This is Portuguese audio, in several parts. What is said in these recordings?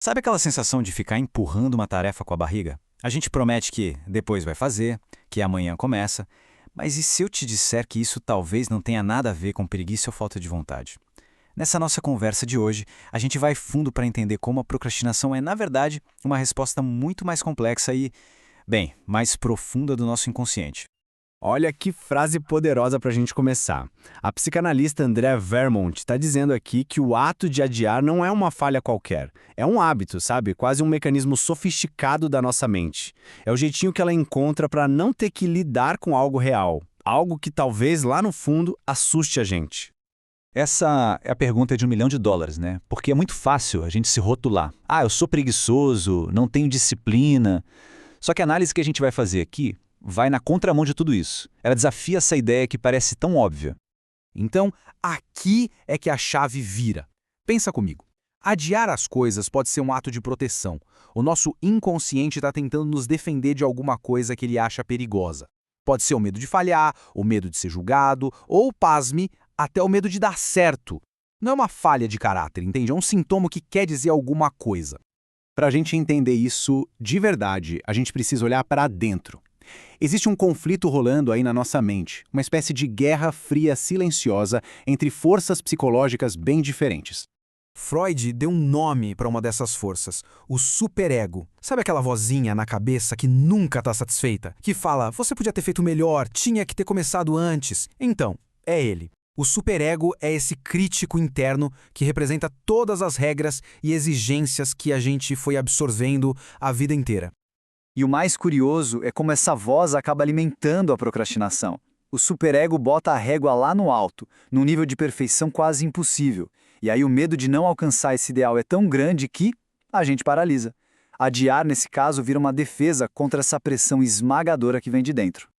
Sabe aquela sensação de ficar empurrando uma tarefa com a barriga? A gente promete que depois vai fazer, que amanhã começa, mas e se eu te disser que isso talvez não tenha nada a ver com preguiça ou falta de vontade? Nessa nossa conversa de hoje, a gente vai fundo para entender como a procrastinação é, na verdade, uma resposta muito mais complexa e, bem, mais profunda do nosso inconsciente. Olha que frase poderosa para a gente começar. A psicanalista Andrea Vermont está dizendo aqui que o ato de adiar não é uma falha qualquer. É um hábito, sabe? Quase um mecanismo sofisticado da nossa mente. É o jeitinho que ela encontra para não ter que lidar com algo real. Algo que talvez lá no fundo assuste a gente. Essa é a pergunta de US$ 1 milhão, né? Porque é muito fácil a gente se rotular. Ah, eu sou preguiçoso, não tenho disciplina. Só que a análise que a gente vai fazer aqui vai na contramão de tudo isso. Ela desafia essa ideia que parece tão óbvia. Então, aqui é que a chave vira. Pensa comigo. Adiar as coisas pode ser um ato de proteção. O nosso inconsciente está tentando nos defender de alguma coisa que ele acha perigosa. Pode ser o medo de falhar, o medo de ser julgado, ou, pasme, até o medo de dar certo. Não é uma falha de caráter, entende? É um sintoma que quer dizer alguma coisa. Para a gente entender isso de verdade, a gente precisa olhar para dentro. Existe um conflito rolando aí na nossa mente, uma espécie de guerra fria silenciosa entre forças psicológicas bem diferentes. Freud deu um nome para uma dessas forças, o superego. Sabe aquela vozinha na cabeça que nunca está satisfeita? Que fala, você podia ter feito melhor, tinha que ter começado antes. Então, é ele. O superego é esse crítico interno que representa todas as regras e exigências que a gente foi absorvendo a vida inteira. E o mais curioso é como essa voz acaba alimentando a procrastinação. O superego bota a régua lá no alto, num nível de perfeição quase impossível. E aí o medo de não alcançar esse ideal é tão grande que a gente paralisa. Adiar, nesse caso, vira uma defesa contra essa pressão esmagadora que vem de dentro.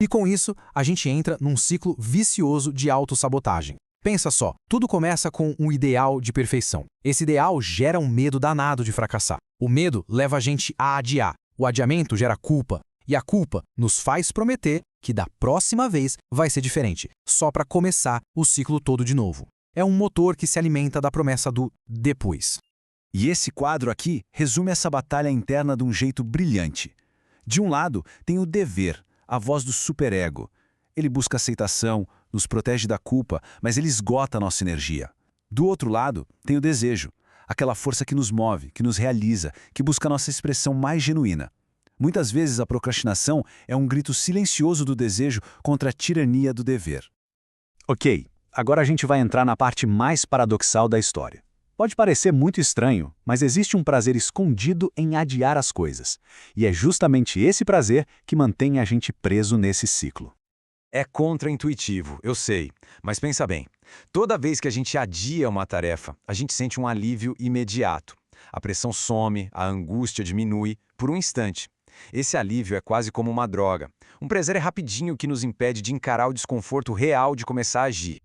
E com isso, a gente entra num ciclo vicioso de autossabotagem. Pensa só, tudo começa com um ideal de perfeição. Esse ideal gera um medo danado de fracassar. O medo leva a gente a adiar. O adiamento gera culpa, e a culpa nos faz prometer que da próxima vez vai ser diferente, só para começar o ciclo todo de novo. É um motor que se alimenta da promessa do depois. E esse quadro aqui resume essa batalha interna de um jeito brilhante. De um lado, tem o dever, a voz do superego. Ele busca aceitação, nos protege da culpa, mas ele esgota a nossa energia. Do outro lado, tem o desejo, aquela força que nos move, que nos realiza, que busca a nossa expressão mais genuína. Muitas vezes a procrastinação é um grito silencioso do desejo contra a tirania do dever. Ok, agora a gente vai entrar na parte mais paradoxal da história. Pode parecer muito estranho, mas existe um prazer escondido em adiar as coisas. E é justamente esse prazer que mantém a gente preso nesse ciclo. É contraintuitivo, eu sei, mas pensa bem. Toda vez que a gente adia uma tarefa, a gente sente um alívio imediato. A pressão some, a angústia diminui por um instante. Esse alívio é quase como uma droga. Um prazer rapidinho que nos impede de encarar o desconforto real de começar a agir.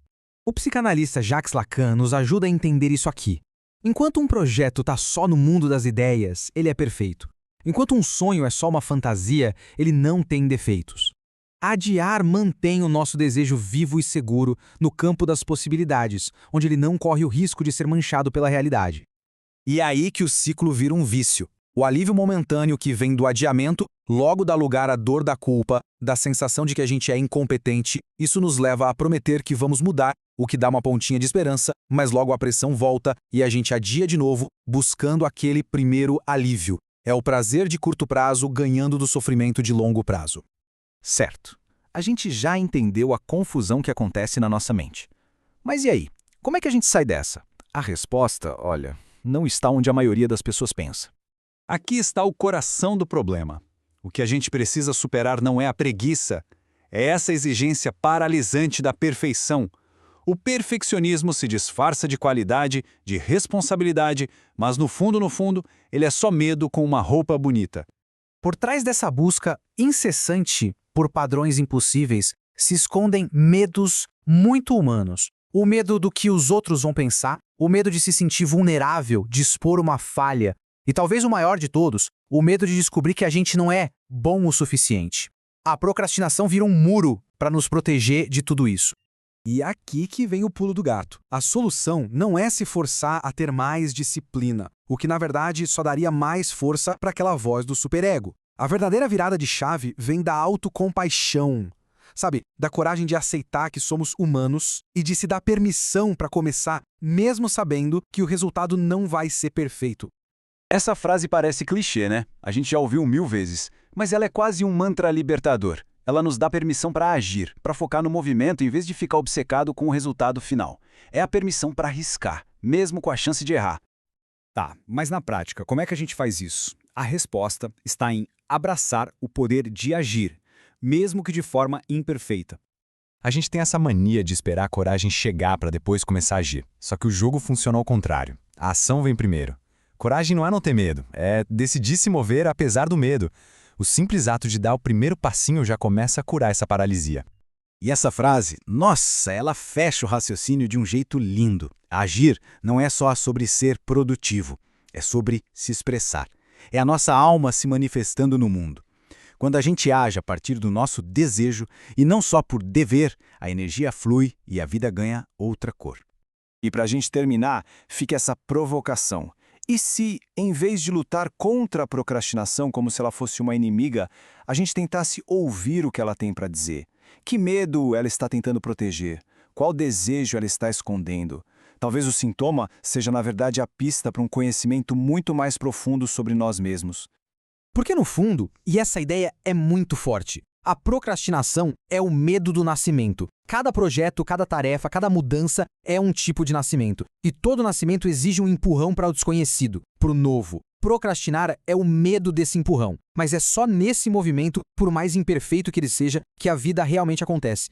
O psicanalista Jacques Lacan nos ajuda a entender isso aqui. Enquanto um projeto está só no mundo das ideias, ele é perfeito. Enquanto um sonho é só uma fantasia, ele não tem defeitos. Adiar mantém o nosso desejo vivo e seguro no campo das possibilidades, onde ele não corre o risco de ser manchado pela realidade. E é aí que o ciclo vira um vício. O alívio momentâneo que vem do adiamento logo dá lugar à dor da culpa, da sensação de que a gente é incompetente. Isso nos leva a prometer que vamos mudar, o que dá uma pontinha de esperança, mas logo a pressão volta e a gente adia de novo, buscando aquele primeiro alívio. É o prazer de curto prazo ganhando do sofrimento de longo prazo. Certo. A gente já entendeu a confusão que acontece na nossa mente. Mas e aí? Como é que a gente sai dessa? A resposta, olha, não está onde a maioria das pessoas pensa. Aqui está o coração do problema. O que a gente precisa superar não é a preguiça, é essa exigência paralisante da perfeição. O perfeccionismo se disfarça de qualidade, de responsabilidade, mas no fundo, ele é só medo com uma roupa bonita. Por trás dessa busca incessante por padrões impossíveis se escondem medos muito humanos. O medo do que os outros vão pensar, o medo de se sentir vulnerável, de expor uma falha, e talvez o maior de todos, o medo de descobrir que a gente não é bom o suficiente. A procrastinação vira um muro para nos proteger de tudo isso. E é aqui que vem o pulo do gato. A solução não é se forçar a ter mais disciplina, o que na verdade só daria mais força para aquela voz do superego. A verdadeira virada de chave vem da autocompaixão. Sabe, da coragem de aceitar que somos humanos e de se dar permissão para começar, mesmo sabendo que o resultado não vai ser perfeito. Essa frase parece clichê, né? A gente já ouviu 1000 vezes, mas ela é quase um mantra libertador. Ela nos dá permissão para agir, para focar no movimento em vez de ficar obcecado com o resultado final. É a permissão para arriscar, mesmo com a chance de errar. Tá, mas na prática, como é que a gente faz isso? A resposta está em abraçar o poder de agir, mesmo que de forma imperfeita. A gente tem essa mania de esperar a coragem chegar para depois começar a agir. Só que o jogo funciona ao contrário. A ação vem primeiro. Coragem não é não ter medo, é decidir se mover apesar do medo. O simples ato de dar o primeiro passinho já começa a curar essa paralisia. E essa frase, nossa, ela fecha o raciocínio de um jeito lindo. Agir não é só sobre ser produtivo, é sobre se expressar. É a nossa alma se manifestando no mundo. Quando a gente age a partir do nosso desejo e não só por dever, a energia flui e a vida ganha outra cor. E para a gente terminar, fica essa provocação. E se, em vez de lutar contra a procrastinação como se ela fosse uma inimiga, a gente tentasse ouvir o que ela tem para dizer? Que medo ela está tentando proteger? Qual desejo ela está escondendo? Talvez o sintoma seja, na verdade, a pista para um conhecimento muito mais profundo sobre nós mesmos. Porque no fundo, e essa ideia é muito forte, a procrastinação é o medo do nascimento. Cada projeto, cada tarefa, cada mudança é um tipo de nascimento. E todo nascimento exige um empurrão para o desconhecido, para o novo. Procrastinar é o medo desse empurrão. Mas é só nesse movimento, por mais imperfeito que ele seja, que a vida realmente acontece.